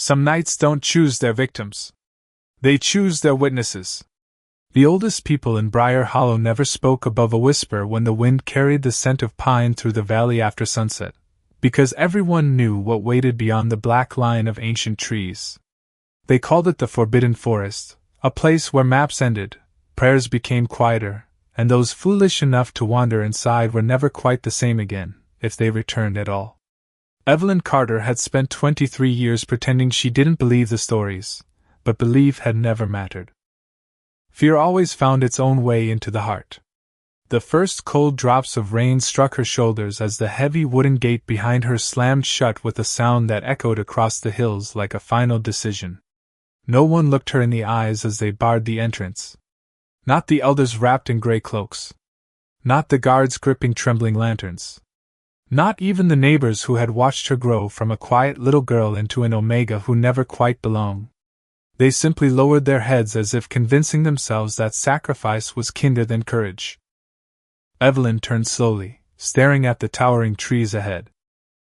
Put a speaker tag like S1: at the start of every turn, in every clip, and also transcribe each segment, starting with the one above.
S1: Some nights don't choose their victims. They choose their witnesses. The oldest people in Briar Hollow never spoke above a whisper when the wind carried the scent of pine through the valley after sunset, because everyone knew what waited beyond the black line of ancient trees. They called it the Forbidden Forest, a place where maps ended, prayers became quieter, and those foolish enough to wander inside were never quite the same again, if they returned at all. Evelyn Carter had spent 23 years pretending she didn't believe the stories, but belief had never mattered. Fear always found its own way into the heart. The first cold drops of rain struck her shoulders as the heavy wooden gate behind her slammed shut with a sound that echoed across the hills like a final decision. No one looked her in the eyes as they barred the entrance. Not the elders wrapped in gray cloaks. Not the guards gripping trembling lanterns. Not even the neighbors who had watched her grow from a quiet little girl into an Omega who never quite belonged. They simply lowered their heads as if convincing themselves that sacrifice was kinder than courage. Evelyn turned slowly, staring at the towering trees ahead.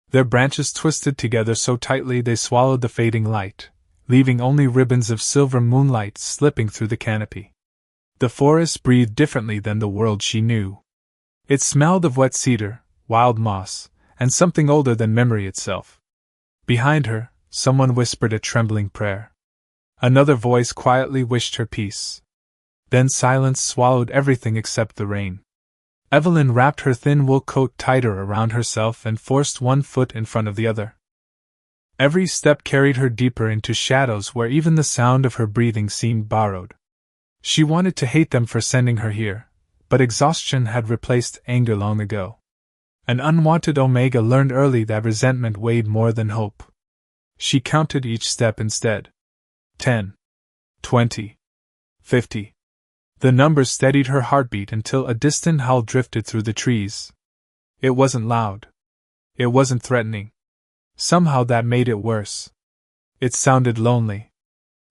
S1: Their branches twisted together so tightly they swallowed the fading light, leaving only ribbons of silver moonlight slipping through the canopy. The forest breathed differently than the world she knew. It smelled of wet cedar, wild moss, and something older than memory itself. Behind her, someone whispered a trembling prayer. Another voice quietly wished her peace. Then silence swallowed everything except the rain. Evelyn wrapped her thin wool coat tighter around herself and forced one foot in front of the other. Every step carried her deeper into shadows where even the sound of her breathing seemed borrowed. She wanted to hate them for sending her here, but exhaustion had replaced anger long ago. An unwanted Omega learned early that resentment weighed more than hope. She counted each step instead. 10, 20, 50. The numbers steadied her heartbeat until a distant howl drifted through the trees. It wasn't loud. It wasn't threatening. Somehow that made it worse. It sounded lonely.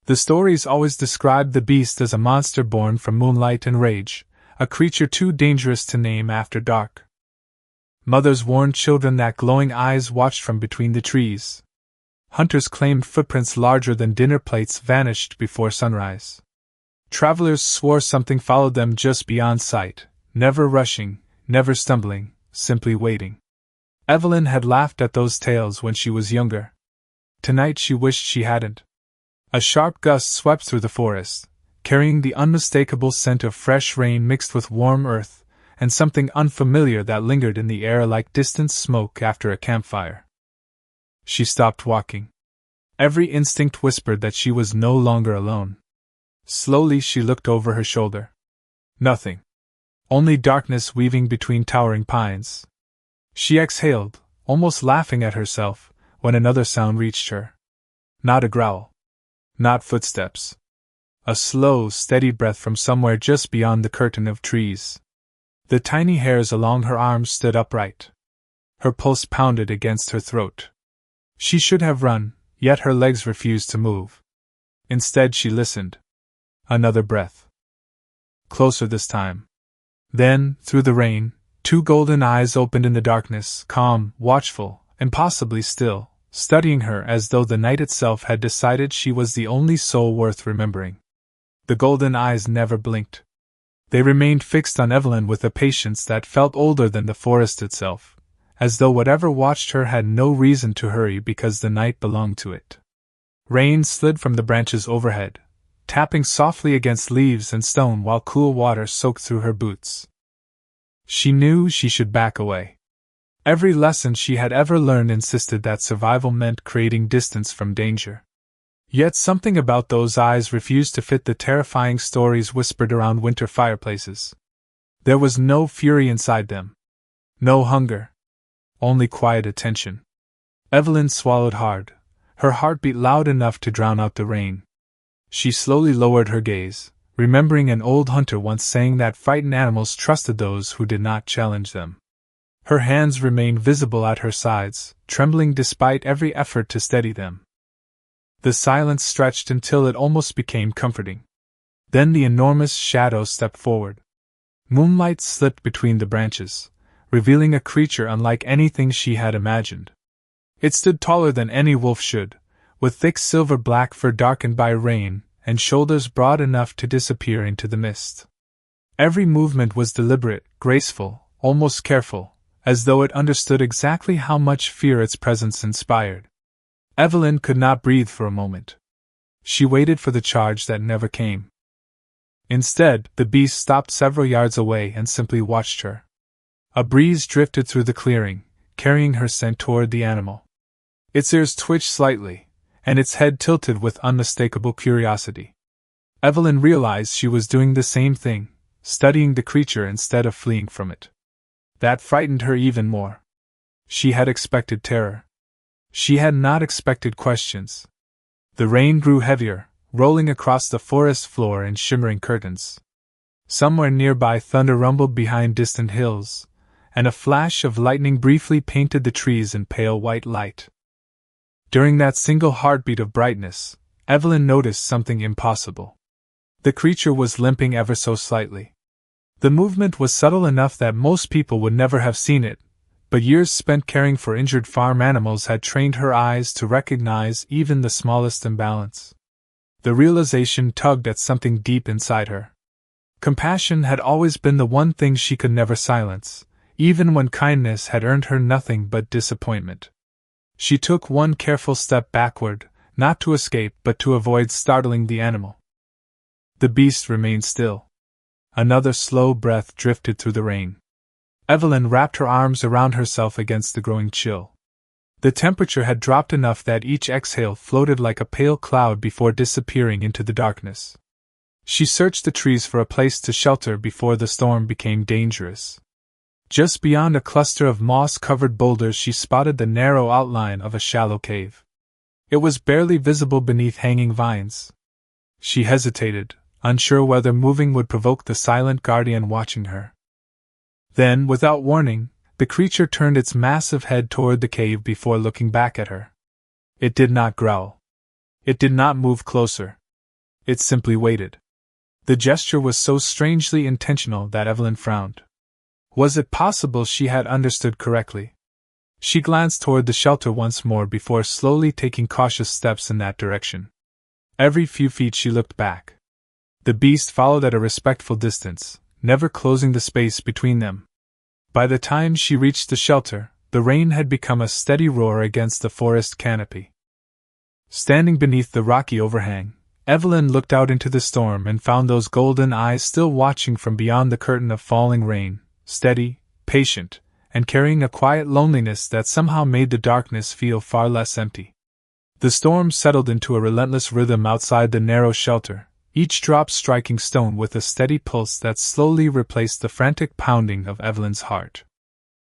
S1: The stories always described the beast as a monster born from moonlight and rage, a creature too dangerous to name after dark. Mothers warned children that glowing eyes watched from between the trees. Hunters claimed footprints larger than dinner plates vanished before sunrise. Travelers swore something followed them just beyond sight, never rushing, never stumbling, simply waiting. Evelyn had laughed at those tales when she was younger. Tonight she wished she hadn't. A sharp gust swept through the forest, carrying the unmistakable scent of fresh rain mixed with warm earth, and something unfamiliar that lingered in the air like distant smoke after a campfire. She stopped walking. Every instinct whispered that she was no longer alone. Slowly she looked over her shoulder. Nothing. Only darkness weaving between towering pines. She exhaled, almost laughing at herself, when another sound reached her. Not a growl. Not footsteps. A slow, steady breath from somewhere just beyond the curtain of trees. The tiny hairs along her arms stood upright. Her pulse pounded against her throat. She should have run, yet her legs refused to move. Instead she listened. Another breath. Closer this time. Then, through the rain, two golden eyes opened in the darkness, calm, watchful, impossibly still, studying her as though the night itself had decided she was the only soul worth remembering. The golden eyes never blinked. They remained fixed on Evelyn with a patience that felt older than the forest itself, as though whatever watched her had no reason to hurry because the night belonged to it. Rain slid from the branches overhead, tapping softly against leaves and stone while cool water soaked through her boots. She knew she should back away. Every lesson she had ever learned insisted that survival meant creating distance from danger. Yet something about those eyes refused to fit the terrifying stories whispered around winter fireplaces. There was no fury inside them. No hunger. Only quiet attention. Evelyn swallowed hard, her heartbeat loud enough to drown out the rain. She slowly lowered her gaze, remembering an old hunter once saying that frightened animals trusted those who did not challenge them. Her hands remained visible at her sides, trembling despite every effort to steady them. The silence stretched until it almost became comforting. Then the enormous shadow stepped forward. Moonlight slipped between the branches, revealing a creature unlike anything she had imagined. It stood taller than any wolf should, with thick silver-black fur darkened by rain, and shoulders broad enough to disappear into the mist. Every movement was deliberate, graceful, almost careful, as though it understood exactly how much fear its presence inspired. Evelyn could not breathe for a moment. She waited for the charge that never came. Instead, the beast stopped several yards away and simply watched her. A breeze drifted through the clearing, carrying her scent toward the animal. Its ears twitched slightly, and its head tilted with unmistakable curiosity. Evelyn realized she was doing the same thing, studying the creature instead of fleeing from it. That frightened her even more. She had expected terror. She had not expected questions. The rain grew heavier, rolling across the forest floor in shimmering curtains. Somewhere nearby thunder rumbled behind distant hills, and a flash of lightning briefly painted the trees in pale white light. During that single heartbeat of brightness, Evelyn noticed something impossible. The creature was limping ever so slightly. The movement was subtle enough that most people would never have seen it, but years spent caring for injured farm animals had trained her eyes to recognize even the smallest imbalance. The realization tugged at something deep inside her. Compassion had always been the one thing she could never silence, even when kindness had earned her nothing but disappointment. She took one careful step backward, not to escape but to avoid startling the animal. The beast remained still. Another slow breath drifted through the rain. Evelyn wrapped her arms around herself against the growing chill. The temperature had dropped enough that each exhale floated like a pale cloud before disappearing into the darkness. She searched the trees for a place to shelter before the storm became dangerous. Just beyond a cluster of moss-covered boulders she spotted the narrow outline of a shallow cave. It was barely visible beneath hanging vines. She hesitated, unsure whether moving would provoke the silent guardian watching her. Then, without warning, the creature turned its massive head toward the cave before looking back at her. It did not growl. It did not move closer. It simply waited. The gesture was so strangely intentional that Evelyn frowned. Was it possible she had understood correctly? She glanced toward the shelter once more before slowly taking cautious steps in that direction. Every few feet she looked back. The beast followed at a respectful distance, never closing the space between them. By the time she reached the shelter, the rain had become a steady roar against the forest canopy. Standing beneath the rocky overhang, Evelyn looked out into the storm and found those golden eyes still watching from beyond the curtain of falling rain, steady, patient, and carrying a quiet loneliness that somehow made the darkness feel far less empty. The storm settled into a relentless rhythm outside the narrow shelter, each drop striking stone with a steady pulse that slowly replaced the frantic pounding of Evelyn's heart.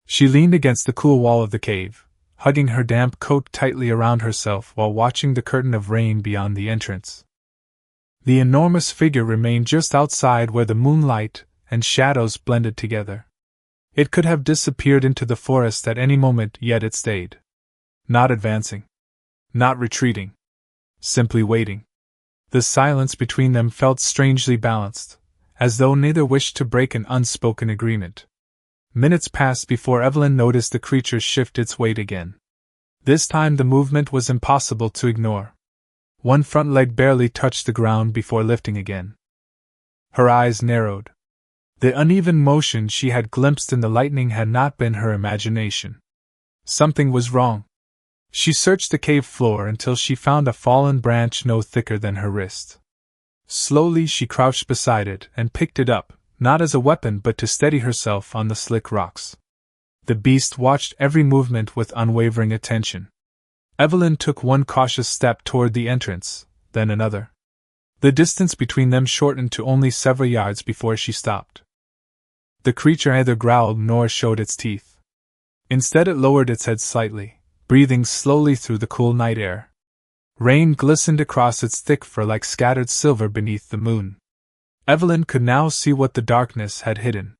S1: She leaned against the cool wall of the cave, hugging her damp coat tightly around herself while watching the curtain of rain beyond the entrance. The enormous figure remained just outside where the moonlight and shadows blended together. It could have disappeared into the forest at any moment, yet it stayed. Not advancing. Not retreating. Simply waiting. The silence between them felt strangely balanced, as though neither wished to break an unspoken agreement. Minutes passed before Evelyn noticed the creature shift its weight again. This time the movement was impossible to ignore. One front leg barely touched the ground before lifting again. Her eyes narrowed. The uneven motion she had glimpsed in the lightning had not been her imagination. Something was wrong. She searched the cave floor until she found a fallen branch no thicker than her wrist. Slowly she crouched beside it and picked it up, not as a weapon but to steady herself on the slick rocks. The beast watched every movement with unwavering attention. Evelyn took one cautious step toward the entrance, then another. The distance between them shortened to only several yards before she stopped. The creature neither growled nor showed its teeth. Instead it lowered its head slightly, breathing slowly through the cool night air. Rain glistened across its thick fur like scattered silver beneath the moon. Evelyn could now see what the darkness had hidden.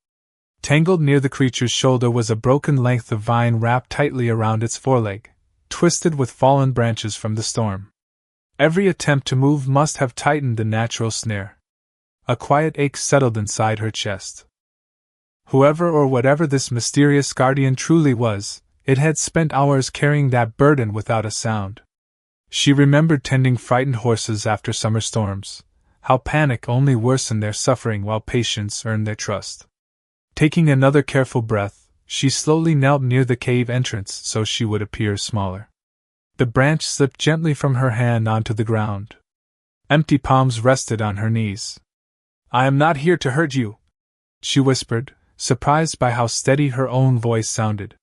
S1: Tangled near the creature's shoulder was a broken length of vine wrapped tightly around its foreleg, twisted with fallen branches from the storm. Every attempt to move must have tightened the natural snare. A quiet ache settled inside her chest. Whoever or whatever this mysterious guardian truly was, it had spent hours carrying that burden without a sound. She remembered tending frightened horses after summer storms, how panic only worsened their suffering while patience earned their trust. Taking another careful breath, she slowly knelt near the cave entrance so she would appear smaller. The branch slipped gently from her hand onto the ground. Empty palms rested on her knees. "I am not here to hurt you," she whispered, surprised by how steady her own voice sounded.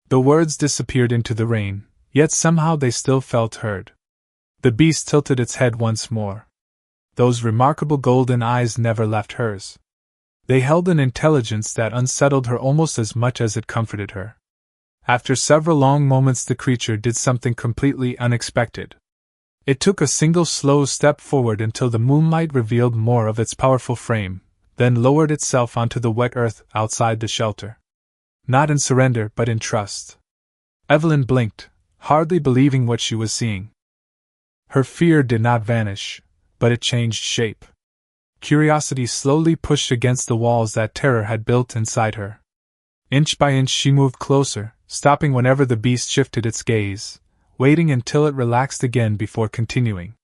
S1: The words disappeared into the rain, yet somehow they still felt heard. The beast tilted its head once more. Those remarkable golden eyes never left hers. They held an intelligence that unsettled her almost as much as it comforted her. After several long moments, the creature did something completely unexpected. It took a single slow step forward until the moonlight revealed more of its powerful frame, then lowered itself onto the wet earth outside the shelter. Not in surrender, but in trust. Evelyn blinked, hardly believing what she was seeing. Her fear did not vanish, but it changed shape. Curiosity slowly pushed against the walls that terror had built inside her. Inch by inch she moved closer, stopping whenever the beast shifted its gaze, waiting until it relaxed again before continuing.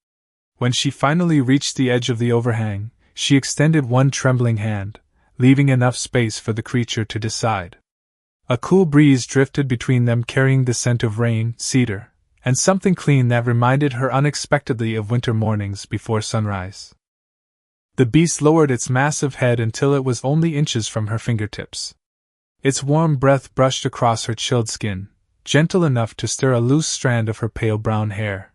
S1: When she finally reached the edge of the overhang, she extended one trembling hand, leaving enough space for the creature to decide. A cool breeze drifted between them, carrying the scent of rain, cedar, and something clean that reminded her unexpectedly of winter mornings before sunrise. The beast lowered its massive head until it was only inches from her fingertips. Its warm breath brushed across her chilled skin, gentle enough to stir a loose strand of her pale brown hair.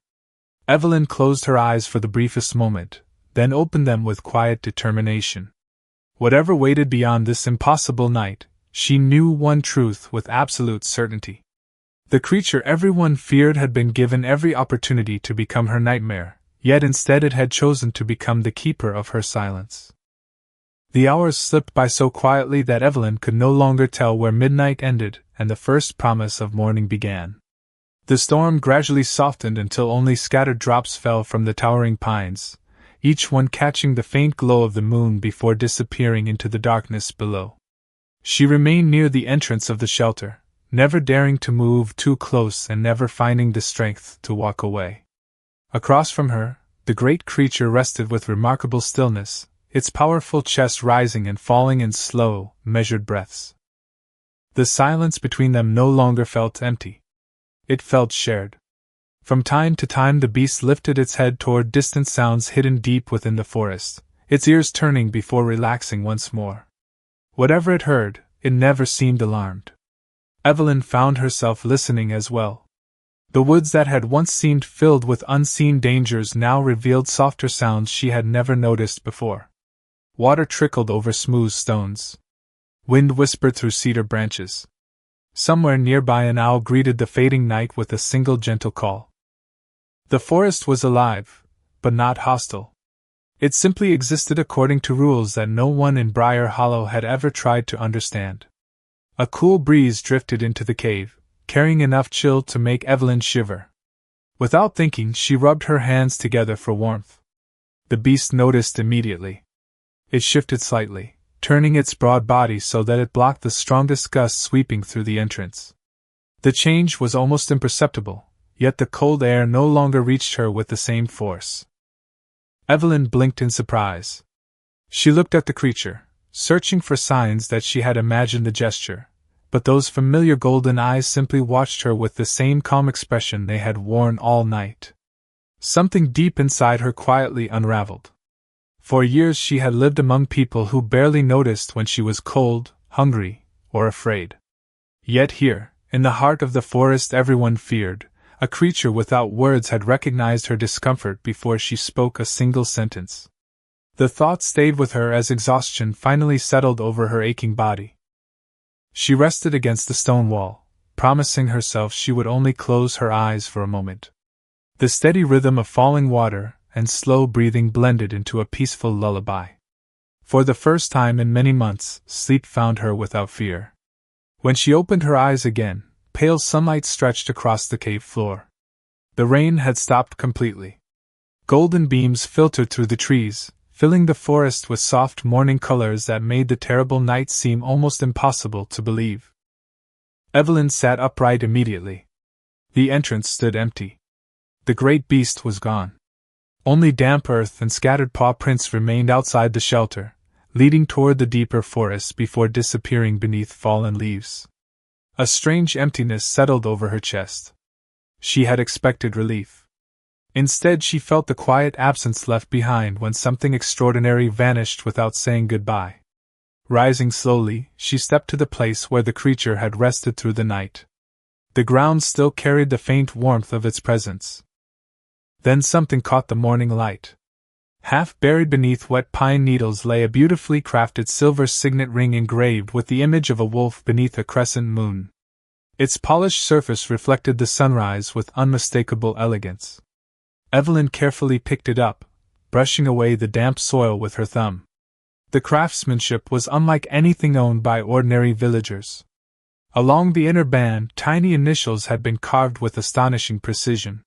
S1: Evelyn closed her eyes for the briefest moment, then opened them with quiet determination. Whatever waited beyond this impossible night, she knew one truth with absolute certainty. The creature everyone feared had been given every opportunity to become her nightmare, yet instead it had chosen to become the keeper of her silence. The hours slipped by so quietly that Evelyn could no longer tell where midnight ended and the first promise of morning began. The storm gradually softened until only scattered drops fell from the towering pines, each one catching the faint glow of the moon before disappearing into the darkness below. She remained near the entrance of the shelter, never daring to move too close and never finding the strength to walk away. Across from her, the great creature rested with remarkable stillness, its powerful chest rising and falling in slow, measured breaths. The silence between them no longer felt empty. It felt shared. From time to time the beast lifted its head toward distant sounds hidden deep within the forest, its ears turning before relaxing once more. Whatever it heard, it never seemed alarmed. Evelyn found herself listening as well. The woods that had once seemed filled with unseen dangers now revealed softer sounds she had never noticed before. Water trickled over smooth stones. Wind whispered through cedar branches. Somewhere nearby an owl greeted the fading night with a single gentle call. The forest was alive, but not hostile. It simply existed according to rules that no one in Briar Hollow had ever tried to understand. A cool breeze drifted into the cave, carrying enough chill to make Evelyn shiver. Without thinking, she rubbed her hands together for warmth. The beast noticed immediately. It shifted slightly, turning its broad body so that it blocked the strongest gusts sweeping through the entrance. The change was almost imperceptible, yet the cold air no longer reached her with the same force. Evelyn blinked in surprise. She looked at the creature, searching for signs that she had imagined the gesture, but those familiar golden eyes simply watched her with the same calm expression they had worn all night. Something deep inside her quietly unraveled. For years she had lived among people who barely noticed when she was cold, hungry, or afraid. Yet here, in the heart of the forest everyone feared, a creature without words had recognized her discomfort before she spoke a single sentence. The thought stayed with her as exhaustion finally settled over her aching body. She rested against the stone wall, promising herself she would only close her eyes for a moment. The steady rhythm of falling water and slow breathing blended into a peaceful lullaby. For the first time in many months, sleep found her without fear. When she opened her eyes again, pale sunlight stretched across the cave floor. The rain had stopped completely. Golden beams filtered through the trees, filling the forest with soft morning colors that made the terrible night seem almost impossible to believe. Evelyn sat upright immediately. The entrance stood empty. The great beast was gone. Only damp earth and scattered paw prints remained outside the shelter, leading toward the deeper forest before disappearing beneath fallen leaves. A strange emptiness settled over her chest. She had expected relief. Instead, she felt the quiet absence left behind when something extraordinary vanished without saying goodbye. Rising slowly, she stepped to the place where the creature had rested through the night. The ground still carried the faint warmth of its presence. Then something caught the morning light. Half buried beneath wet pine needles lay a beautifully crafted silver signet ring engraved with the image of a wolf beneath a crescent moon. Its polished surface reflected the sunrise with unmistakable elegance. Evelyn carefully picked it up, brushing away the damp soil with her thumb. The craftsmanship was unlike anything owned by ordinary villagers. Along the inner band, tiny initials had been carved with astonishing precision.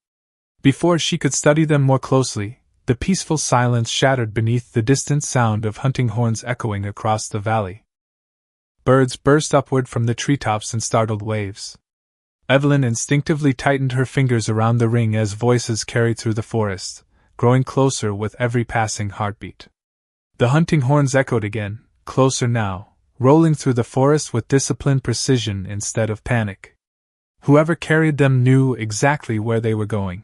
S1: Before she could study them more closely, the peaceful silence shattered beneath the distant sound of hunting horns echoing across the valley. Birds burst upward from the treetops in startled waves. Evelyn instinctively tightened her fingers around the ring as voices carried through the forest, growing closer with every passing heartbeat. The hunting horns echoed again, closer now, rolling through the forest with disciplined precision instead of panic. Whoever carried them knew exactly where they were going.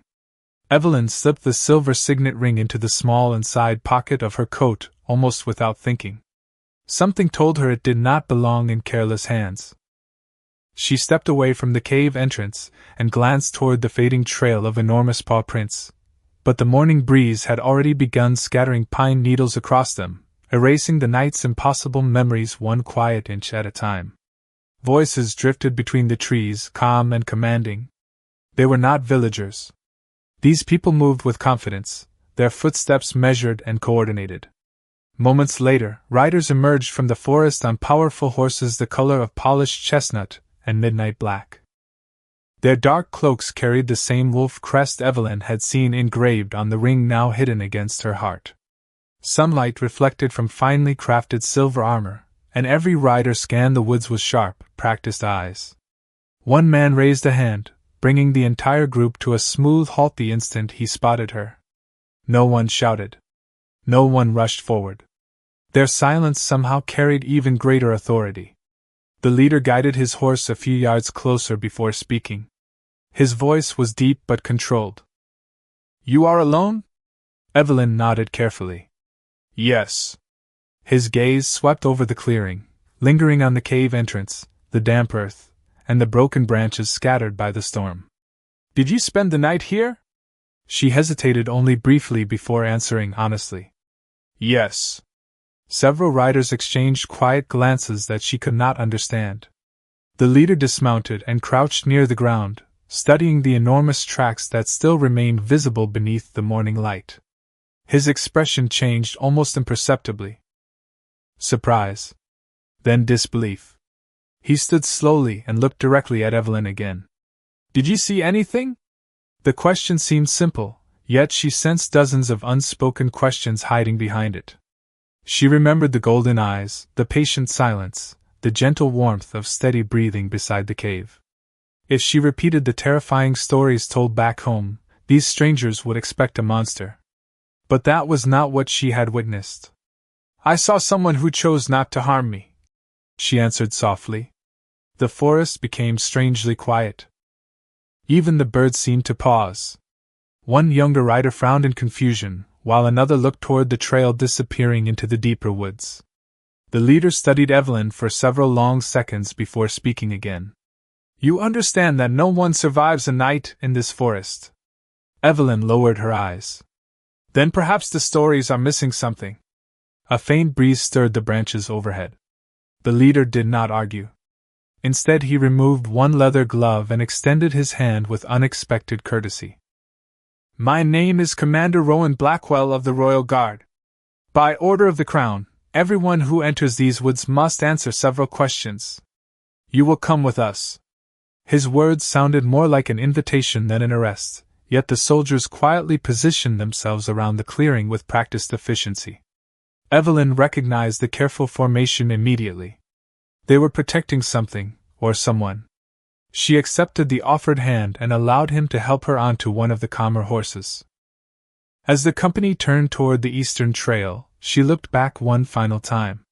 S1: Evelyn slipped the silver signet ring into the small inside pocket of her coat almost without thinking. Something told her it did not belong in careless hands. She stepped away from the cave entrance and glanced toward the fading trail of enormous paw prints, but the morning breeze had already begun scattering pine needles across them, erasing the night's impossible memories one quiet inch at a time. Voices drifted between the trees, calm and commanding. They were not villagers. These people moved with confidence, their footsteps measured and coordinated. Moments later, riders emerged from the forest on powerful horses the color of polished chestnut and midnight black. Their dark cloaks carried the same wolf crest Evelyn had seen engraved on the ring now hidden against her heart. Sunlight reflected from finely crafted silver armor, and every rider scanned the woods with sharp, practiced eyes. One man raised a hand, bringing the entire group to a smooth halt the instant he spotted her. No one shouted. No one rushed forward. Their silence somehow carried even greater authority. The leader guided his horse a few yards closer before speaking. His voice was deep but controlled. "You are alone?" Evelyn nodded carefully. "Yes." His gaze swept over the clearing, lingering on the cave entrance, the damp earth, and the broken branches scattered by the storm. "Did you spend the night here?" She hesitated only briefly before answering honestly. "Yes." Several riders exchanged quiet glances that she could not understand. The leader dismounted and crouched near the ground, studying the enormous tracks that still remained visible beneath the morning light. His expression changed almost imperceptibly. Surprise. Then disbelief. He stood slowly and looked directly at Evelyn again. "Did you see anything?" The question seemed simple, yet she sensed dozens of unspoken questions hiding behind it. She remembered the golden eyes, the patient silence, the gentle warmth of steady breathing beside the cave. If she repeated the terrifying stories told back home, these strangers would expect a monster. But that was not what she had witnessed. "I saw someone who chose not to harm me," she answered softly. The forest became strangely quiet. Even the birds seemed to pause. One younger rider frowned in confusion, while another looked toward the trail disappearing into the deeper woods. The leader studied Evelyn for several long seconds before speaking again. "You understand that no one survives a night in this forest?" Evelyn lowered her eyes. "Then perhaps the stories are missing something." A faint breeze stirred the branches overhead. The leader did not argue. Instead, he removed one leather glove and extended his hand with unexpected courtesy. "My name is Commander Rowan Blackwell of the Royal Guard. By order of the Crown, everyone who enters these woods must answer several questions. You will come with us." His words sounded more like an invitation than an arrest, yet the soldiers quietly positioned themselves around the clearing with practiced efficiency. Evelyn recognized the careful formation immediately. They were protecting something, or someone. She accepted the offered hand and allowed him to help her onto one of the calmer horses. As the company turned toward the eastern trail, she looked back one final time.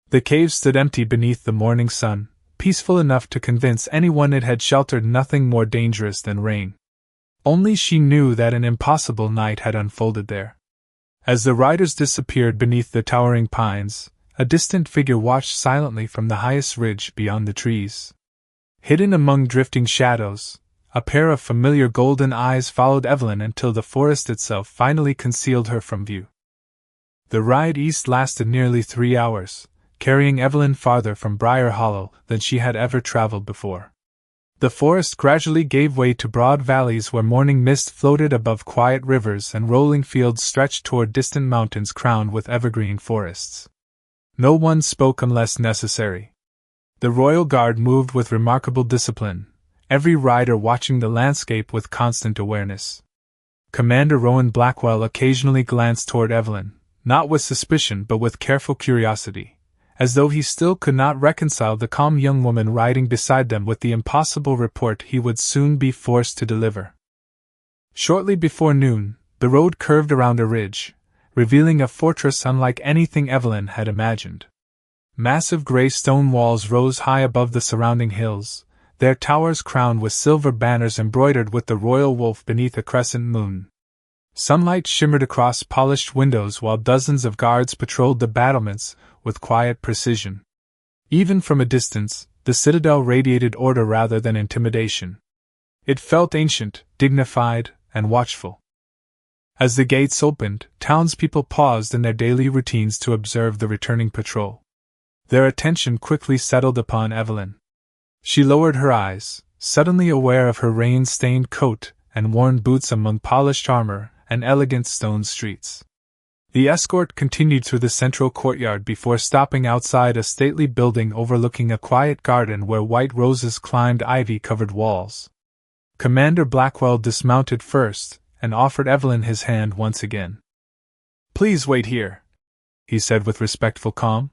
S1: The cave stood empty beneath the morning sun, peaceful enough to convince anyone it had sheltered nothing more dangerous than rain. Only she knew that an impossible night had unfolded there. As the riders disappeared beneath the towering pines, a distant figure watched silently from the highest ridge beyond the trees. Hidden among drifting shadows, a pair of familiar golden eyes followed Evelyn until the forest itself finally concealed her from view. The ride east lasted nearly 3 hours, carrying Evelyn farther from Briar Hollow than she had ever traveled before. The forest gradually gave way to broad valleys where morning mist floated above quiet rivers and rolling fields stretched toward distant mountains crowned with evergreen forests. No one spoke unless necessary. The royal guard moved with remarkable discipline, every rider watching the landscape with constant awareness. Commander Rowan Blackwell occasionally glanced toward Evelyn, not with suspicion but with careful curiosity, as though he still could not reconcile the calm young woman riding beside them with the impossible report he would soon be forced to deliver. Shortly before noon, the road curved around a ridge, revealing a fortress unlike anything Evelyn had imagined. Massive gray stone walls rose high above the surrounding hills, their towers crowned with silver banners embroidered with the royal wolf beneath a crescent moon. Sunlight shimmered across polished windows while dozens of guards patrolled the battlements with quiet precision. Even from a distance, the citadel radiated order rather than intimidation. It felt ancient, dignified, and watchful. As the gates opened, townspeople paused in their daily routines to observe the returning patrol. Their attention quickly settled upon Evelyn. She lowered her eyes, suddenly aware of her rain-stained coat and worn boots among polished armor and elegant stone streets. The escort continued through the central courtyard before stopping outside a stately building overlooking a quiet garden where white roses climbed ivy-covered walls. Commander Blackwell dismounted first and offered Evelyn his hand once again. "Please wait here," he said with respectful calm.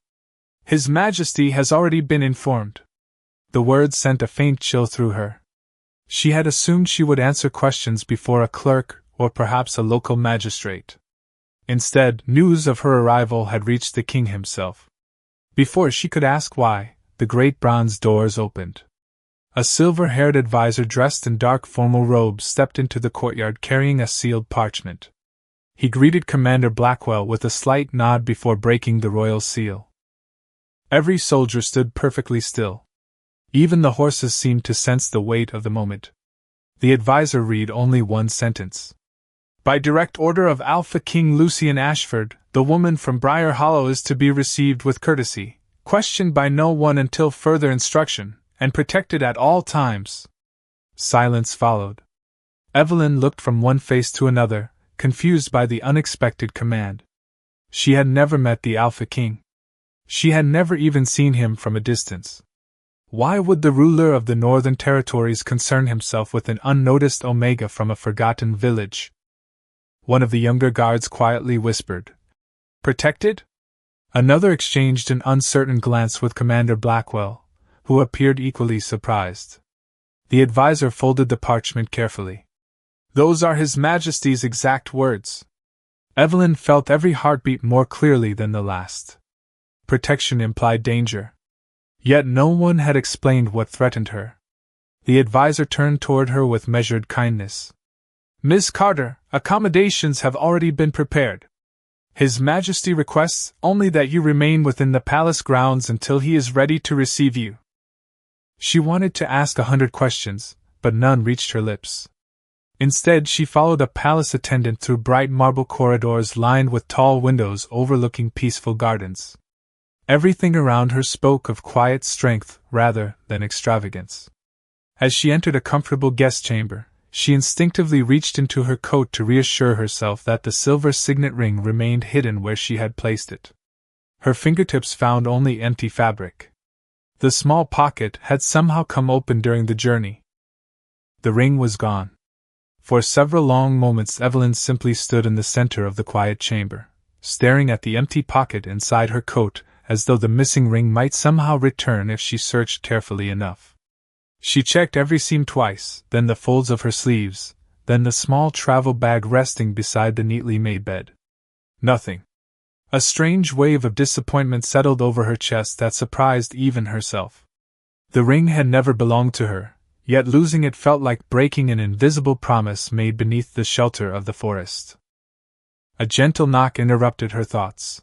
S1: "His Majesty has already been informed." The words sent a faint chill through her. She had assumed she would answer questions before a clerk or perhaps a local magistrate. Instead, news of her arrival had reached the king himself. Before she could ask why, the great bronze doors opened. A silver-haired advisor dressed in dark formal robes stepped into the courtyard carrying a sealed parchment. He greeted Commander Blackwell with a slight nod before breaking the royal seal. Every soldier stood perfectly still. Even the horses seemed to sense the weight of the moment. The advisor read only one sentence. "By direct order of Alpha King Lucian Ashford, the woman from Briar Hollow is to be received with courtesy, questioned by no one until further instruction, and protected at all times." Silence followed. Evelyn looked from one face to another, confused by the unexpected command. She had never met the Alpha King. She had never even seen him from a distance. Why would the ruler of the Northern Territories concern himself with an unnoticed Omega from a forgotten village? One of the younger guards quietly whispered, "Protected?" Another exchanged an uncertain glance with Commander Blackwell, who appeared equally surprised. The advisor folded the parchment carefully. "Those are His Majesty's exact words." Evelyn felt every heartbeat more clearly than the last. Protection implied danger. Yet no one had explained what threatened her. The advisor turned toward her with measured kindness. "Miss Carter, accommodations have already been prepared. His Majesty requests only that you remain within the palace grounds until he is ready to receive you." She wanted to ask 100 questions, but none reached her lips. Instead, she followed a palace attendant through bright marble corridors lined with tall windows overlooking peaceful gardens. Everything around her spoke of quiet strength rather than extravagance. As she entered a comfortable guest chamber, she instinctively reached into her coat to reassure herself that the silver signet ring remained hidden where she had placed it. Her fingertips found only empty fabric. The small pocket had somehow come open during the journey. The ring was gone. For several long moments Evelyn simply stood in the center of the quiet chamber, staring at the empty pocket inside her coat, as though the missing ring might somehow return if she searched carefully enough. She checked every seam twice, then the folds of her sleeves, then the small travel bag resting beside the neatly made bed. Nothing. A strange wave of disappointment settled over her chest that surprised even herself. The ring had never belonged to her, yet losing it felt like breaking an invisible promise made beneath the shelter of the forest. A gentle knock interrupted her thoughts.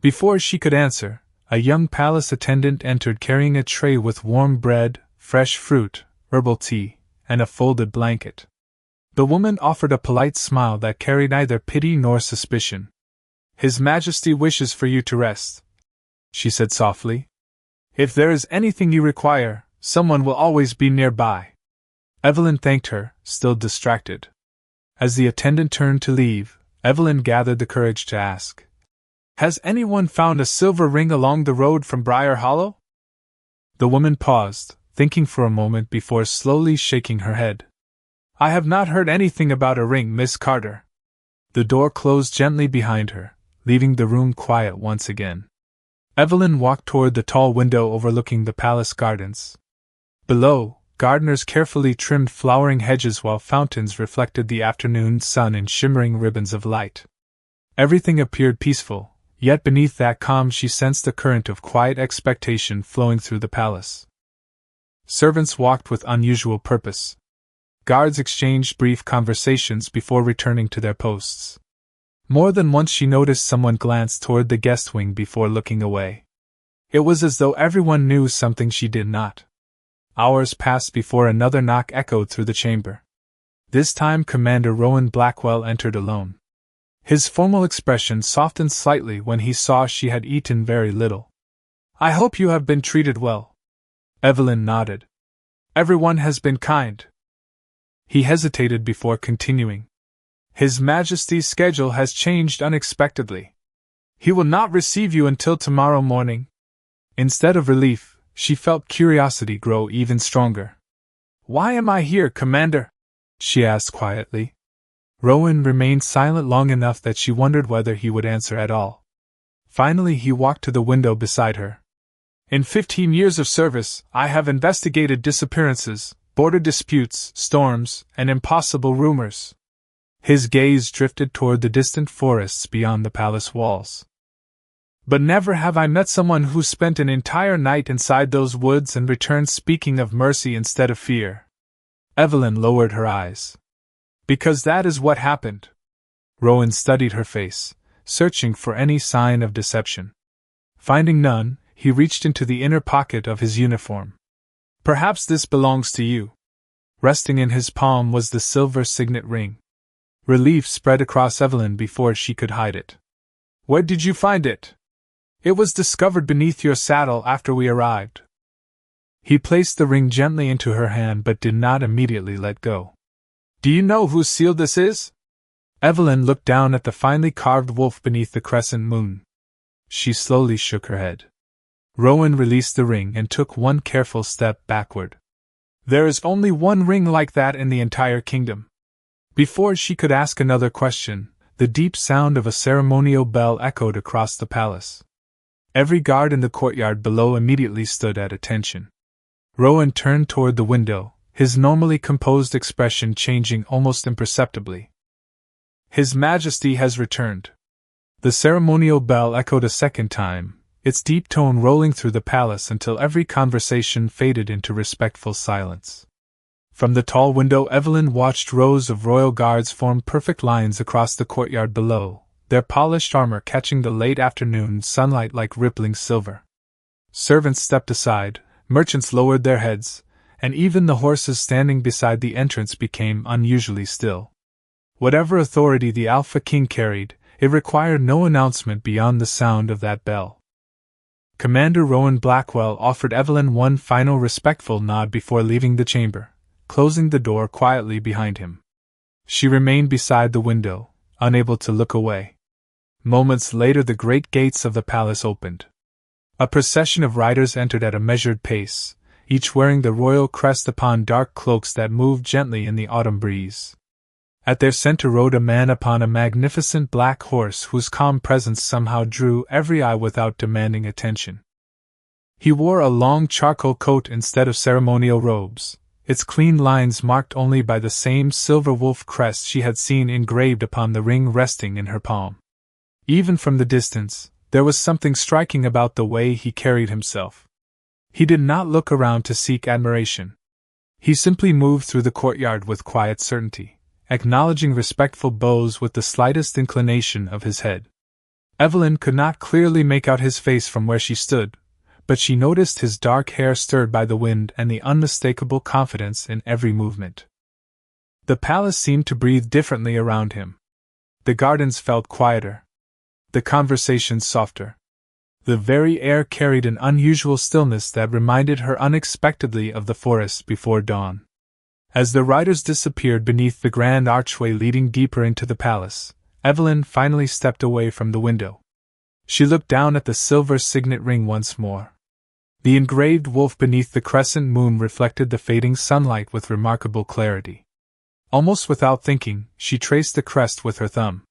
S1: Before she could answer, a young palace attendant entered carrying a tray with warm bread, fresh fruit, herbal tea, and a folded blanket. The woman offered a polite smile that carried neither pity nor suspicion. "His Majesty wishes for you to rest," she said softly. "If there is anything you require, someone will always be nearby." Evelyn thanked her, still distracted. As the attendant turned to leave, Evelyn gathered the courage to ask, "Has anyone found a silver ring along the road from Briar Hollow?" The woman paused, thinking for a moment before slowly shaking her head. "I have not heard anything about a ring, Miss Carter." The door closed gently behind her, leaving the room quiet once again. Evelyn walked toward the tall window overlooking the palace gardens. Below, gardeners carefully trimmed flowering hedges while fountains reflected the afternoon sun in shimmering ribbons of light. Everything appeared peaceful, yet beneath that calm she sensed a current of quiet expectation flowing through the palace. Servants walked with unusual purpose. Guards exchanged brief conversations before returning to their posts. More than once she noticed someone glance toward the guest wing before looking away. It was as though everyone knew something she did not. Hours passed before another knock echoed through the chamber. This time Commander Rowan Blackwell entered alone. His formal expression softened slightly when he saw she had eaten very little. "I hope you have been treated well." Evelyn nodded. "Everyone has been kind." He hesitated before continuing. "His Majesty's schedule has changed unexpectedly. He will not receive you until tomorrow morning." Instead of relief, she felt curiosity grow even stronger. "Why am I here, Commander?" she asked quietly. Rowan remained silent long enough that she wondered whether he would answer at all. Finally he walked to the window beside her. "In 15 years of service, I have investigated disappearances, border disputes, storms, and impossible rumors." His gaze drifted toward the distant forests beyond the palace walls. "But never have I met someone who spent an entire night inside those woods and returned speaking of mercy instead of fear." Evelyn lowered her eyes. "Because that is what happened." Rowan studied her face, searching for any sign of deception. Finding none, he reached into the inner pocket of his uniform. "Perhaps this belongs to you." Resting in his palm was the silver signet ring. Relief spread across Evelyn before she could hide it. "Where did you find it?" "It was discovered beneath your saddle after we arrived." He placed the ring gently into her hand but did not immediately let go. "Do you know whose seal this is?" Evelyn looked down at the finely carved wolf beneath the crescent moon. She slowly shook her head. Rowan released the ring and took one careful step backward. "There is only one ring like that in the entire kingdom." Before she could ask another question, the deep sound of a ceremonial bell echoed across the palace. Every guard in the courtyard below immediately stood at attention. Rowan turned toward the window, his normally composed expression changing almost imperceptibly. "His Majesty has returned." The ceremonial bell echoed a second time, its deep tone rolling through the palace until every conversation faded into respectful silence. From the tall window Evelyn watched rows of royal guards form perfect lines across the courtyard below, their polished armor catching the late afternoon sunlight like rippling silver. Servants stepped aside, merchants lowered their heads, and even the horses standing beside the entrance became unusually still. Whatever authority the Alpha King carried, it required no announcement beyond the sound of that bell. Commander Rowan Blackwell offered Evelyn one final respectful nod before leaving the chamber, closing the door quietly behind him. She remained beside the window, unable to look away. Moments later the great gates of the palace opened. A procession of riders entered at a measured pace, each wearing the royal crest upon dark cloaks that moved gently in the autumn breeze. At their center rode a man upon a magnificent black horse whose calm presence somehow drew every eye without demanding attention. He wore a long charcoal coat instead of ceremonial robes, its clean lines marked only by the same silver wolf crest she had seen engraved upon the ring resting in her palm. Even from the distance, there was something striking about the way he carried himself. He did not look around to seek admiration. He simply moved through the courtyard with quiet certainty, acknowledging respectful bows with the slightest inclination of his head. Evelyn could not clearly make out his face from where she stood, but she noticed his dark hair stirred by the wind and the unmistakable confidence in every movement. The palace seemed to breathe differently around him. The gardens felt quieter. The conversations softer. The very air carried an unusual stillness that reminded her unexpectedly of the forest before dawn. As the riders disappeared beneath the grand archway leading deeper into the palace, Evelyn finally stepped away from the window. She looked down at the silver signet ring once more. The engraved wolf beneath the crescent moon reflected the fading sunlight with remarkable clarity. Almost without thinking, she traced the crest with her thumb.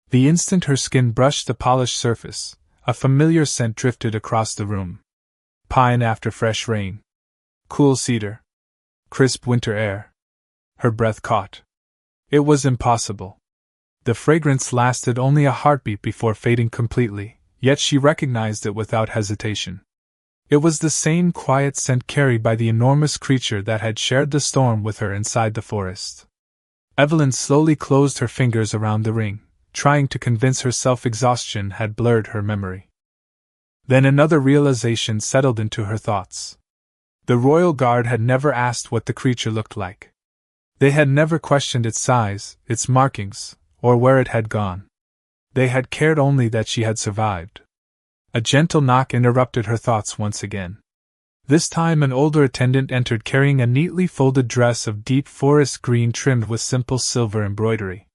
S1: The instant her skin brushed the polished surface, a familiar scent drifted across the room. Pine after fresh rain. Cool cedar. Crisp winter air. Her breath caught. It was impossible. The fragrance lasted only a heartbeat before fading completely, yet she recognized it without hesitation. It was the same quiet scent carried by the enormous creature that had shared the storm with her inside the forest. Evelyn slowly closed her fingers around the ring, trying to convince herself exhaustion had blurred her memory. Then another realization settled into her thoughts. The royal guard had never asked what the creature looked like. They had never questioned its size, its markings, or where it had gone. They had cared only that she had survived. A gentle knock interrupted her thoughts once again. This time an older attendant entered carrying a neatly folded dress of deep forest green trimmed with simple silver embroidery.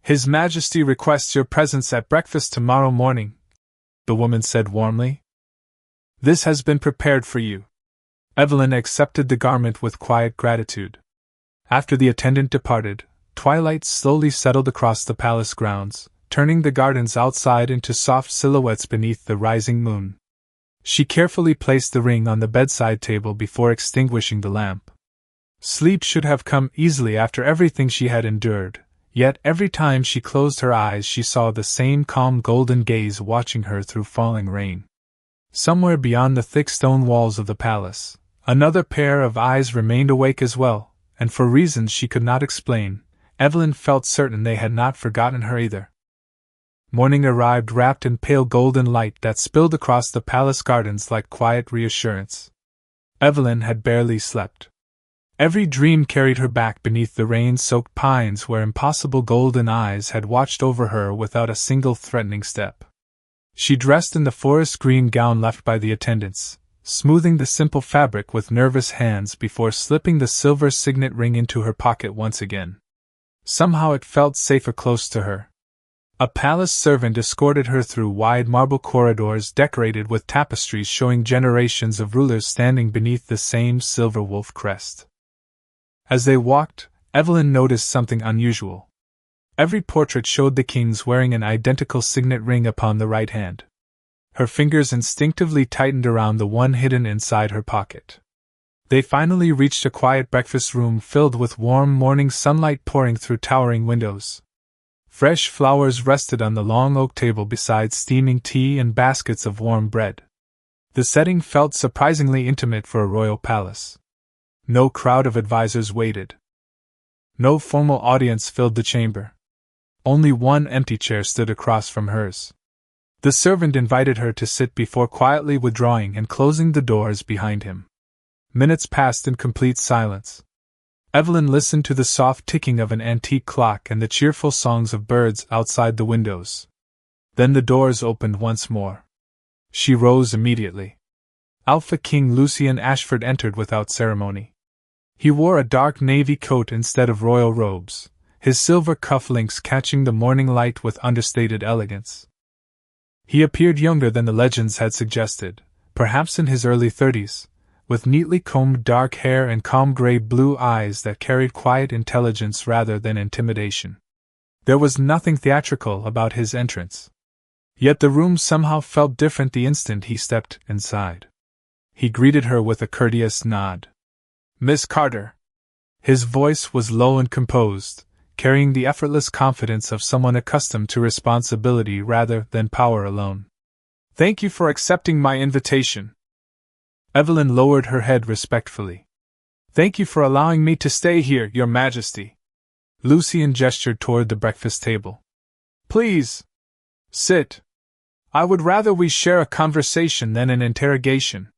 S1: "His Majesty requests your presence at breakfast tomorrow morning," the woman said warmly. "This has been prepared for you." Evelyn accepted the garment with quiet gratitude. After the attendant departed, twilight slowly settled across the palace grounds, turning the gardens outside into soft silhouettes beneath the rising moon. She carefully placed the ring on the bedside table before extinguishing the lamp. Sleep should have come easily after everything she had endured, yet every time she closed her eyes she saw the same calm golden gaze watching her through falling rain. Somewhere beyond the thick stone walls of the palace, another pair of eyes remained awake as well, and for reasons she could not explain, Evelyn felt certain they had not forgotten her either. Morning arrived wrapped in pale golden light that spilled across the palace gardens like quiet reassurance. Evelyn had barely slept. Every dream carried her back beneath the rain-soaked pines where impossible golden eyes had watched over her without a single threatening step. She dressed in the forest green gown left by the attendants, smoothing the simple fabric with nervous hands before slipping the silver signet ring into her pocket once again. Somehow it felt safer close to her. A palace servant escorted her through wide marble corridors decorated with tapestries showing generations of rulers standing beneath the same silver wolf crest. As they walked, Evelyn noticed something unusual. Every portrait showed the kings wearing an identical signet ring upon the right hand. Her fingers instinctively tightened around the one hidden inside her pocket. They finally reached a quiet breakfast room filled with warm morning sunlight pouring through towering windows. Fresh flowers rested on the long oak table beside steaming tea and baskets of warm bread. The setting felt surprisingly intimate for a royal palace. No crowd of advisors waited. No formal audience filled the chamber. Only one empty chair stood across from hers. The servant invited her to sit before quietly withdrawing and closing the doors behind him. Minutes passed in complete silence. Evelyn listened to the soft ticking of an antique clock and the cheerful songs of birds outside the windows. Then the doors opened once more. She rose immediately. Alpha King Lucian Ashford entered without ceremony. He wore a dark navy coat instead of royal robes, his silver cufflinks catching the morning light with understated elegance. He appeared younger than the legends had suggested, perhaps in his early 30s, with neatly combed dark hair and calm gray-blue eyes that carried quiet intelligence rather than intimidation. There was nothing theatrical about his entrance. Yet the room somehow felt different the instant he stepped inside. He greeted her with a courteous nod. "Miss Carter." His voice was low and composed, carrying the effortless confidence of someone accustomed to responsibility rather than power alone. "Thank you for accepting my invitation." Evelyn lowered her head respectfully. "Thank you for allowing me to stay here, Your Majesty." Lucian gestured toward the breakfast table. "Please, sit. I would rather we share a conversation than an interrogation."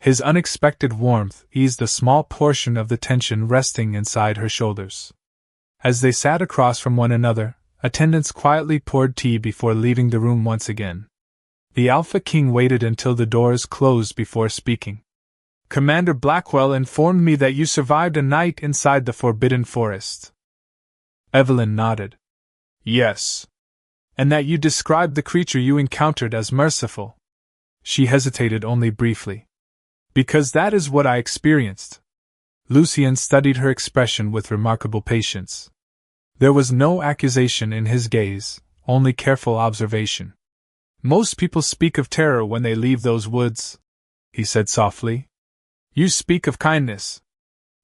S1: His unexpected warmth eased a small portion of the tension resting inside her shoulders. As they sat across from one another, attendants quietly poured tea before leaving the room once again. The Alpha King waited until the doors closed before speaking. "Commander Blackwell informed me that you survived a night inside the Forbidden Forest." Evelyn nodded. "Yes. And that you described the creature you encountered as merciful." She hesitated only briefly. "Because that is what I experienced." Lucian studied her expression with remarkable patience. There was no accusation in his gaze, only careful observation. "Most people speak of terror when they leave those woods," he said softly. "You speak of kindness."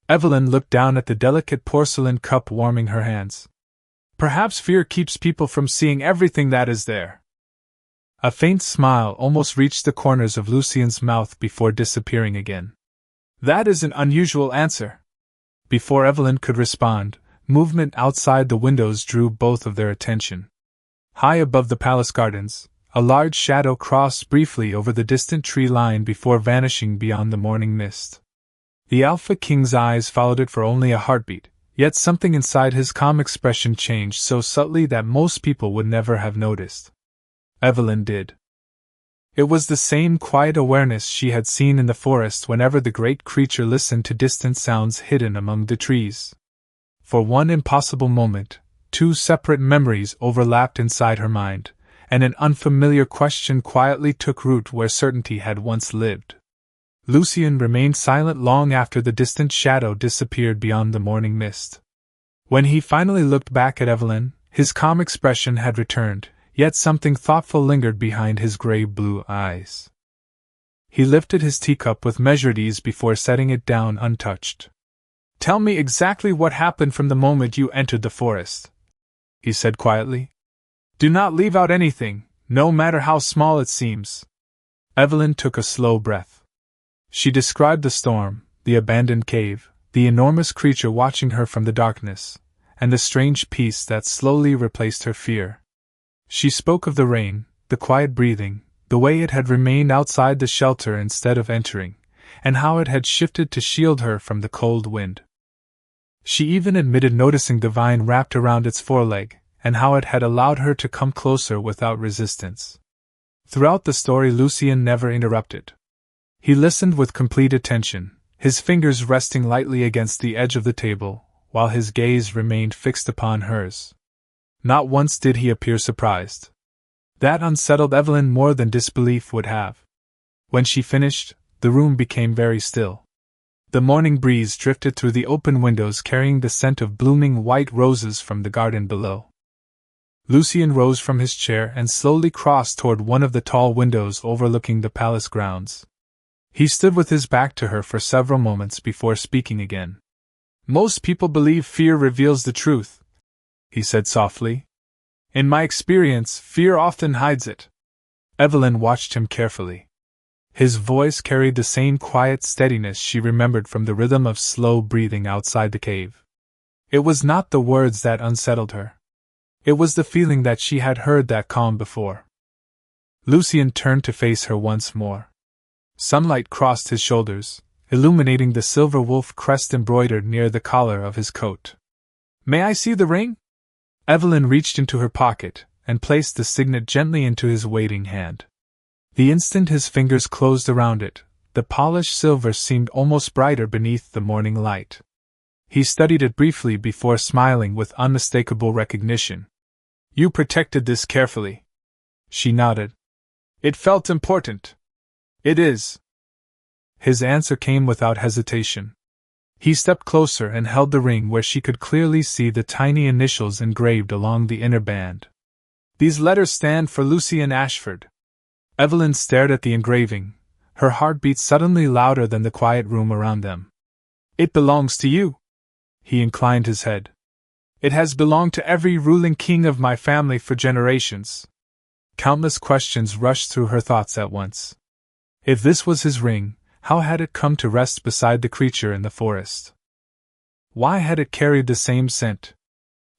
S1: Evelyn looked down at the delicate porcelain cup warming her hands. "Perhaps fear keeps people from seeing everything that is there." A faint smile almost reached the corners of Lucian's mouth before disappearing again. "That is an unusual answer." Before Evelyn could respond, movement outside the windows drew both of their attention. High above the palace gardens, a large shadow crossed briefly over the distant tree line before vanishing beyond the morning mist. The Alpha King's eyes followed it for only a heartbeat, yet something inside his calm expression changed so subtly that most people would never have noticed. Evelyn did. It was the same quiet awareness she had seen in the forest whenever the great creature listened to distant sounds hidden among the trees. For one impossible moment, two separate memories overlapped inside her mind, and an unfamiliar question quietly took root where certainty had once lived. Lucian remained silent long after the distant shadow disappeared beyond the morning mist. When he finally looked back at Evelyn, his calm expression had returned, yet something thoughtful lingered behind his gray-blue eyes. He lifted his teacup with measured ease before setting it down untouched. "Tell me exactly what happened from the moment you entered the forest," he said quietly. "Do not leave out anything, no matter how small it seems." Evelyn took a slow breath. She described the storm, the abandoned cave, the enormous creature watching her from the darkness, and the strange peace that slowly replaced her fear. She spoke of the rain, the quiet breathing, the way it had remained outside the shelter instead of entering, and how it had shifted to shield her from the cold wind. She even admitted noticing the vine wrapped around its foreleg, and how it had allowed her to come closer without resistance. Throughout the story, Lucian never interrupted. He listened with complete attention, his fingers resting lightly against the edge of the table, while his gaze remained fixed upon hers. Not once did he appear surprised. That unsettled Evelyn more than disbelief would have. When she finished, the room became very still. The morning breeze drifted through the open windows carrying the scent of blooming white roses from the garden below. Lucian rose from his chair and slowly crossed toward one of the tall windows overlooking the palace grounds. He stood with his back to her for several moments before speaking again. "Most people believe fear reveals the truth," he said softly. "In my experience, fear often hides it." Evelyn watched him carefully. His voice carried the same quiet steadiness she remembered from the rhythm of slow breathing outside the cave. It was not the words that unsettled her. It was the feeling that she had heard that calm before. Lucian turned to face her once more. Sunlight crossed his shoulders, illuminating the silver wolf crest embroidered near the collar of his coat. "May I see the ring?" Evelyn reached into her pocket and placed the signet gently into his waiting hand. The instant his fingers closed around it, the polished silver seemed almost brighter beneath the morning light. He studied it briefly before smiling with unmistakable recognition. "You protected this carefully." She nodded. "It felt important." "It is." His answer came without hesitation. He stepped closer and held the ring where she could clearly see the tiny initials engraved along the inner band. "These letters stand for Lucian Ashford." Evelyn stared at the engraving, her heart beat suddenly louder than the quiet room around them. "It belongs to you." He inclined his head. "It has belonged to every ruling king of my family for generations." Countless questions rushed through her thoughts at once. If this was his ring, how had it come to rest beside the creature in the forest? Why had it carried the same scent?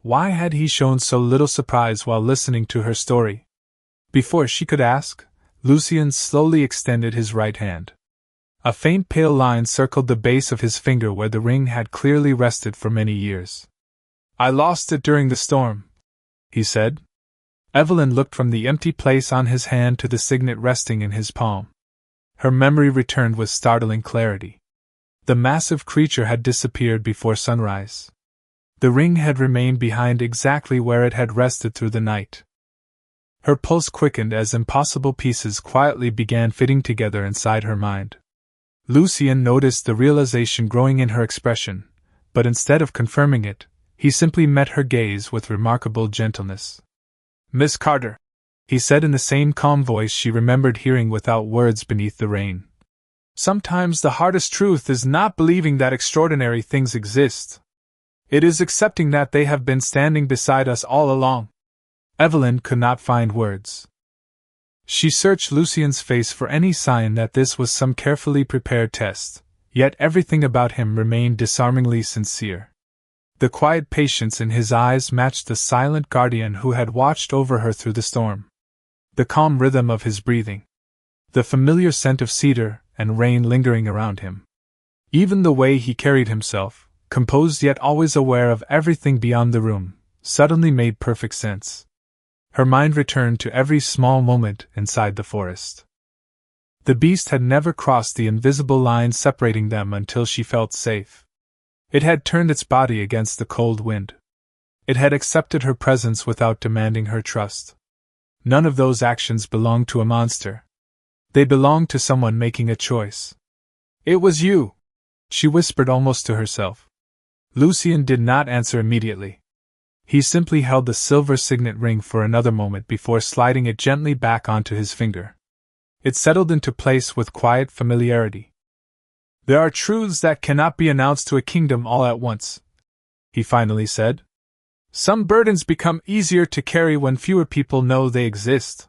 S1: Why had he shown so little surprise while listening to her story? Before she could ask, Lucien slowly extended his right hand. A faint pale line circled the base of his finger where the ring had clearly rested for many years. "I lost it during the storm," he said. Evelyn looked from the empty place on his hand to the signet resting in his palm. Her memory returned with startling clarity. The massive creature had disappeared before sunrise. The ring had remained behind exactly where it had rested through the night. Her pulse quickened as impossible pieces quietly began fitting together inside her mind. Lucien noticed the realization growing in her expression, but instead of confirming it, he simply met her gaze with remarkable gentleness. "Miss Carter," he said in the same calm voice she remembered hearing without words beneath the rain. "Sometimes the hardest truth is not believing that extraordinary things exist. It is accepting that they have been standing beside us all along." Evelyn could not find words. She searched Lucien's face for any sign that this was some carefully prepared test, yet everything about him remained disarmingly sincere. The quiet patience in his eyes matched the silent guardian who had watched over her through the storm. The calm rhythm of his breathing. The familiar scent of cedar and rain lingering around him. Even the way he carried himself, composed yet always aware of everything beyond the room, suddenly made perfect sense. Her mind returned to every small moment inside the forest. The beast had never crossed the invisible line separating them until she felt safe. It had turned its body against the cold wind. It had accepted her presence without demanding her trust. None of those actions belonged to a monster. They belonged to someone making a choice. "It was you," she whispered almost to herself. Lucien did not answer immediately. He simply held the silver signet ring for another moment before sliding it gently back onto his finger. It settled into place with quiet familiarity. "There are truths that cannot be announced to a kingdom all at once," he finally said. "Some burdens become easier to carry when fewer people know they exist."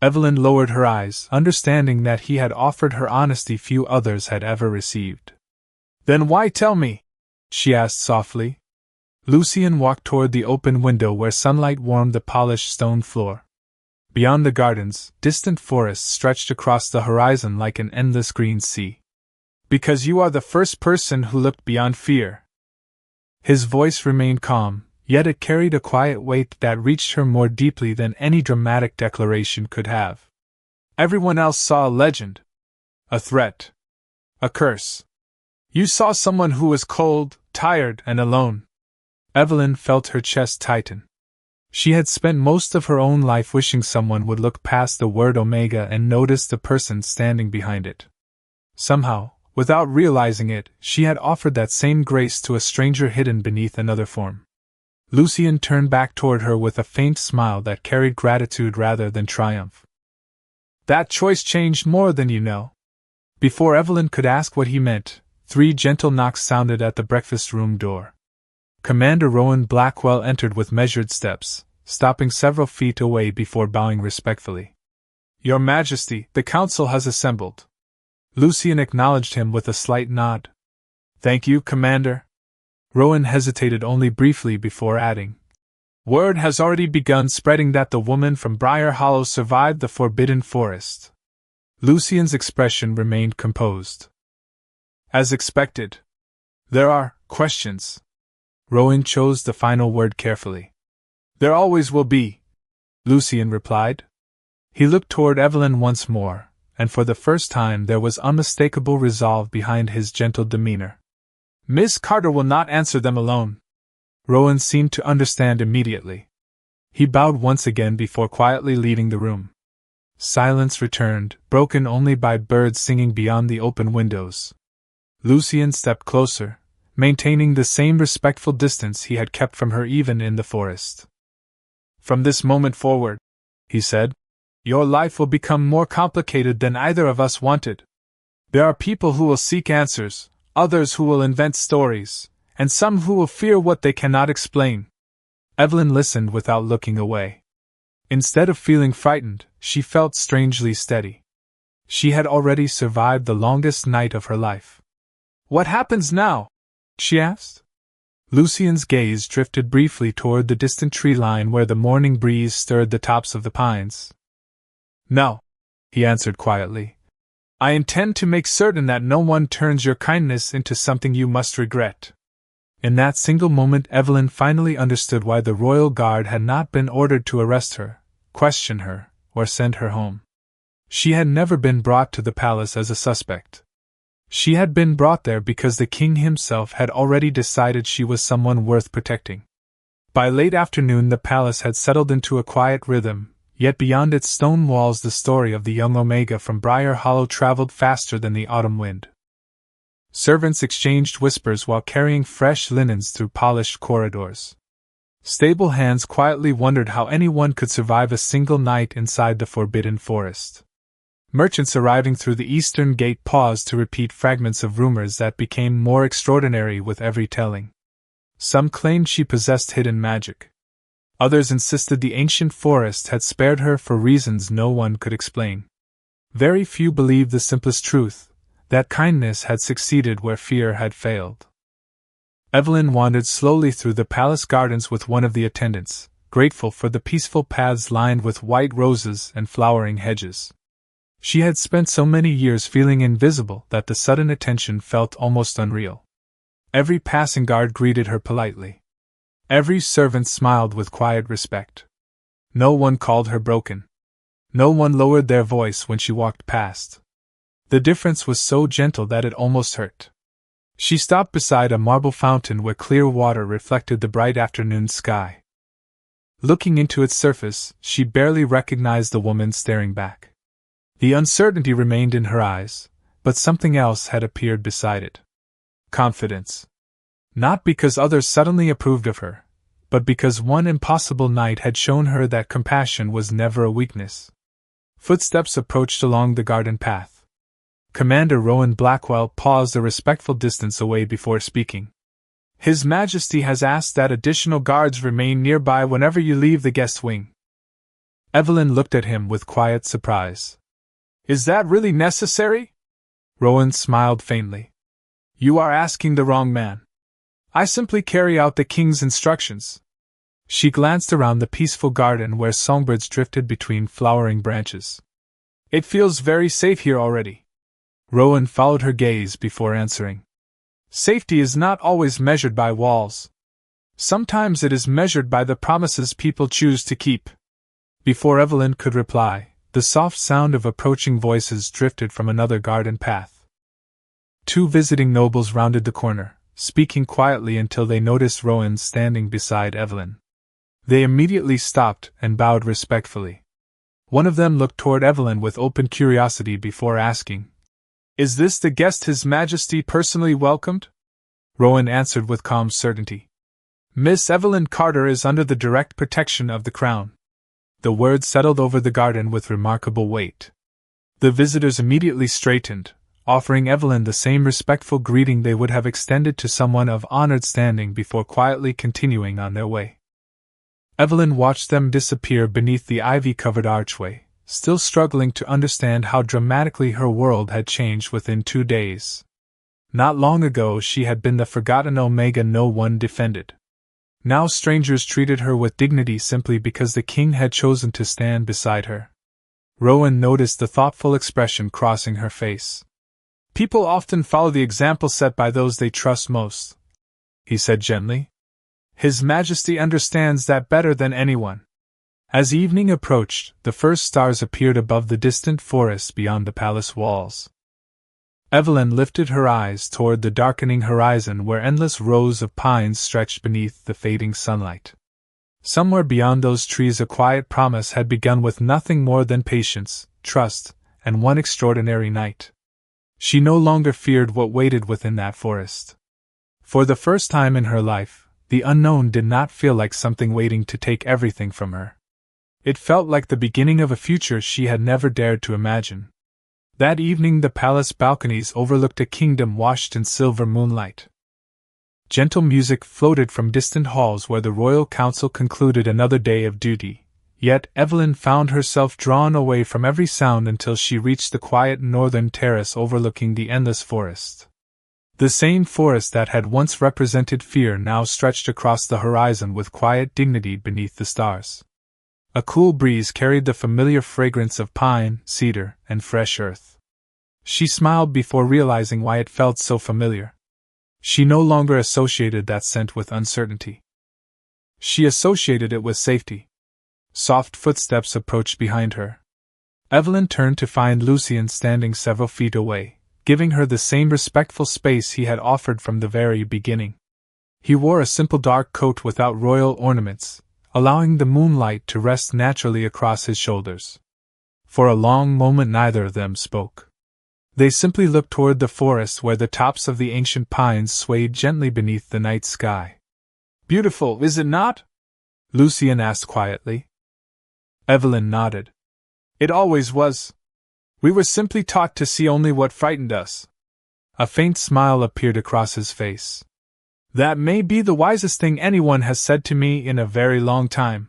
S1: Evelyn lowered her eyes, understanding that he had offered her honesty few others had ever received. "Then why tell me?" she asked softly. Lucien walked toward the open window where sunlight warmed the polished stone floor. Beyond the gardens, distant forests stretched across the horizon like an endless green sea. "Because you are the first person who looked beyond fear." His voice remained calm, yet it carried a quiet weight that reached her more deeply than any dramatic declaration could have. "Everyone else saw a legend. A threat. A curse. You saw someone who was cold, tired, and alone." Evelyn felt her chest tighten. She had spent most of her own life wishing someone would look past the word Omega and notice the person standing behind it. Somehow, without realizing it, she had offered that same grace to a stranger hidden beneath another form. Lucien turned back toward her with a faint smile that carried gratitude rather than triumph. "That choice changed more than you know." Before Evelyn could ask what he meant, 3 gentle knocks sounded at the breakfast room door. Commander Rowan Blackwell entered with measured steps, stopping several feet away before bowing respectfully. "Your Majesty, the Council has assembled." Lucien acknowledged him with a slight nod. "Thank you, Commander." Rowan hesitated only briefly before adding, "Word has already begun spreading that the woman from Briar Hollow survived the Forbidden Forest." Lucien's expression remained composed. "As expected. There are questions." Rowan chose the final word carefully. "There always will be," Lucien replied. He looked toward Evelyn once more, and for the first time there was unmistakable resolve behind his gentle demeanor. "Miss Carter will not answer them alone." Rowan seemed to understand immediately. He bowed once again before quietly leaving the room. Silence returned, broken only by birds singing beyond the open windows. Lucien stepped closer, maintaining the same respectful distance he had kept from her even in the forest. "From this moment forward," he said, "your life will become more complicated than either of us wanted." There are people who will seek answers, others who will invent stories, and some who will fear what they cannot explain. Evelyn listened without looking away. Instead of feeling frightened, she felt strangely steady. She had already survived the longest night of her life. "What happens now?" she asked. Lucien's gaze drifted briefly toward the distant tree line where the morning breeze stirred the tops of the pines. "No," he answered quietly. "I intend to make certain that no one turns your kindness into something you must regret." In that single moment, Evelyn finally understood why the royal guard had not been ordered to arrest her, question her, or send her home. She had never been brought to the palace as a suspect. She had been brought there because the king himself had already decided she was someone worth protecting. By late afternoon, the palace had settled into a quiet rhythm, yet beyond its stone walls the story of the young Omega from Briar Hollow traveled faster than the autumn wind. Servants exchanged whispers while carrying fresh linens through polished corridors. Stable hands quietly wondered how anyone could survive a single night inside the forbidden forest. Merchants arriving through the eastern gate paused to repeat fragments of rumors that became more extraordinary with every telling. Some claimed she possessed hidden magic. Others insisted the ancient forest had spared her for reasons no one could explain. Very few believed the simplest truth, that kindness had succeeded where fear had failed. Evelyn wandered slowly through the palace gardens with one of the attendants, grateful for the peaceful paths lined with white roses and flowering hedges. She had spent so many years feeling invisible that the sudden attention felt almost unreal. Every passing guard greeted her politely. Every servant smiled with quiet respect. No one called her broken. No one lowered their voice when she walked past. The difference was so gentle that it almost hurt. She stopped beside a marble fountain where clear water reflected the bright afternoon sky. Looking into its surface, she barely recognized the woman staring back. The uncertainty remained in her eyes, but something else had appeared beside it. Confidence. Not because others suddenly approved of her, but because one impossible night had shown her that compassion was never a weakness. Footsteps approached along the garden path. Commander Rowan Blackwell paused a respectful distance away before speaking. "His Majesty has asked that additional guards remain nearby whenever you leave the guest wing." Evelyn looked at him with quiet surprise. "Is that really necessary?" Rowan smiled faintly. "You are asking the wrong man. I simply carry out the king's instructions." She glanced around the peaceful garden where songbirds drifted between flowering branches. "It feels very safe here already." Rowan followed her gaze before answering. "Safety is not always measured by walls. Sometimes it is measured by the promises people choose to keep." Before Evelyn could reply, the soft sound of approaching voices drifted from another garden path. Two visiting nobles rounded the corner, speaking quietly until they noticed Rowan standing beside Evelyn. They immediately stopped and bowed respectfully. One of them looked toward Evelyn with open curiosity before asking, "Is this the guest His Majesty personally welcomed?" Rowan answered with calm certainty. "Miss Evelyn Carter is under the direct protection of the Crown." The words settled over the garden with remarkable weight. The visitors immediately straightened, offering Evelyn the same respectful greeting they would have extended to someone of honored standing before quietly continuing on their way. Evelyn watched them disappear beneath the ivy-covered archway, still struggling to understand how dramatically her world had changed within 2 days. Not long ago she had been the forgotten Omega no one defended. Now strangers treated her with dignity simply because the king had chosen to stand beside her. Rowan noticed the thoughtful expression crossing her face. "People often follow the example set by those they trust most," he said gently. "His Majesty understands that better than anyone." As evening approached, the first stars appeared above the distant forest beyond the palace walls. Evelyn lifted her eyes toward the darkening horizon where endless rows of pines stretched beneath the fading sunlight. Somewhere beyond those trees a quiet promise had begun with nothing more than patience, trust, and one extraordinary night. She no longer feared what waited within that forest. For the first time in her life, the unknown did not feel like something waiting to take everything from her. It felt like the beginning of a future she had never dared to imagine. That evening the palace balconies overlooked a kingdom washed in silver moonlight. Gentle music floated from distant halls where the royal council concluded another day of duty, yet Evelyn found herself drawn away from every sound until she reached the quiet northern terrace overlooking the endless forest. The same forest that had once represented fear now stretched across the horizon with quiet dignity beneath the stars. A cool breeze carried the familiar fragrance of pine, cedar, and fresh earth. She smiled before realizing why it felt so familiar. She no longer associated that scent with uncertainty. She associated it with safety. Soft footsteps approached behind her. Evelyn turned to find Lucien standing several feet away, giving her the same respectful space he had offered from the very beginning. He wore a simple dark coat without royal ornaments, allowing the moonlight to rest naturally across his shoulders. For a long moment neither of them spoke. They simply looked toward the forest where the tops of the ancient pines swayed gently beneath the night sky. "Beautiful, is it not?" Lucien asked quietly. Evelyn nodded. "It always was. We were simply taught to see only what frightened us." A faint smile appeared across his face. "That may be the wisest thing anyone has said to me in a very long time."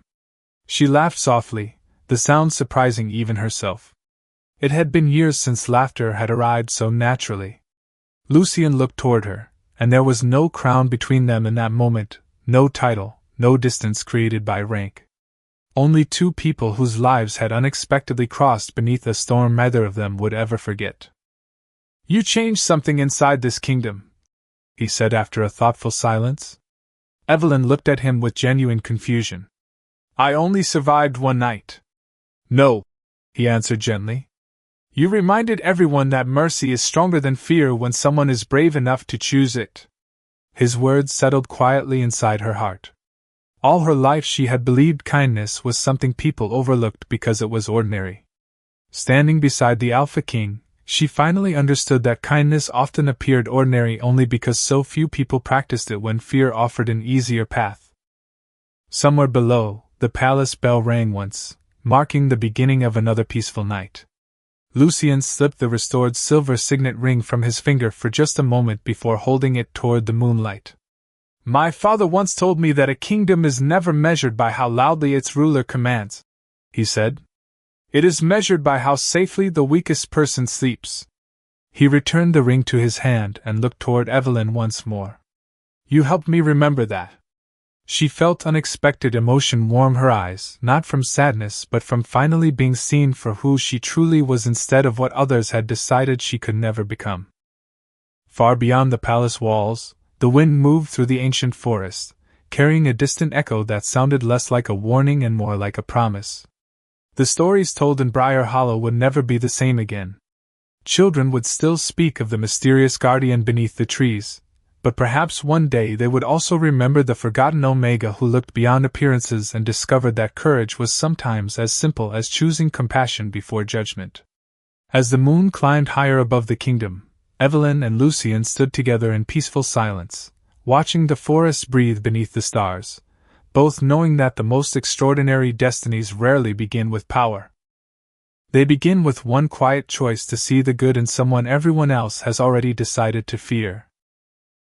S1: She laughed softly, the sound surprising even herself. It had been years since laughter had arrived so naturally. Lucien looked toward her, and there was no crown between them in that moment, no title, no distance created by rank. Only two people whose lives had unexpectedly crossed beneath a storm neither of them would ever forget. "You changed something inside this kingdom," he said after a thoughtful silence. Evelyn looked at him with genuine confusion. "I only survived one night." "No," he answered gently. "You reminded everyone that mercy is stronger than fear when someone is brave enough to choose it." His words settled quietly inside her heart. All her life she had believed kindness was something people overlooked because it was ordinary. Standing beside the Alpha King, she finally understood that kindness often appeared ordinary only because so few people practiced it when fear offered an easier path. Somewhere below, the palace bell rang once, marking the beginning of another peaceful night. Lucien slipped the restored silver signet ring from his finger for just a moment before holding it toward the moonlight. "My father once told me that a kingdom is never measured by how loudly its ruler commands," he said. "It is measured by how safely the weakest person sleeps." He returned the ring to his hand and looked toward Evelyn once more. "You helped me remember that." She felt unexpected emotion warm her eyes, not from sadness but from finally being seen for who she truly was instead of what others had decided she could never become. Far beyond the palace walls, the wind moved through the ancient forest, carrying a distant echo that sounded less like a warning and more like a promise. The stories told in Briar Hollow would never be the same again. Children would still speak of the mysterious guardian beneath the trees, but perhaps one day they would also remember the forgotten Omega who looked beyond appearances and discovered that courage was sometimes as simple as choosing compassion before judgment. As the moon climbed higher above the kingdom, Evelyn and Lucien stood together in peaceful silence, watching the forest breathe beneath the stars, both knowing that the most extraordinary destinies rarely begin with power. They begin with one quiet choice to see the good in someone everyone else has already decided to fear.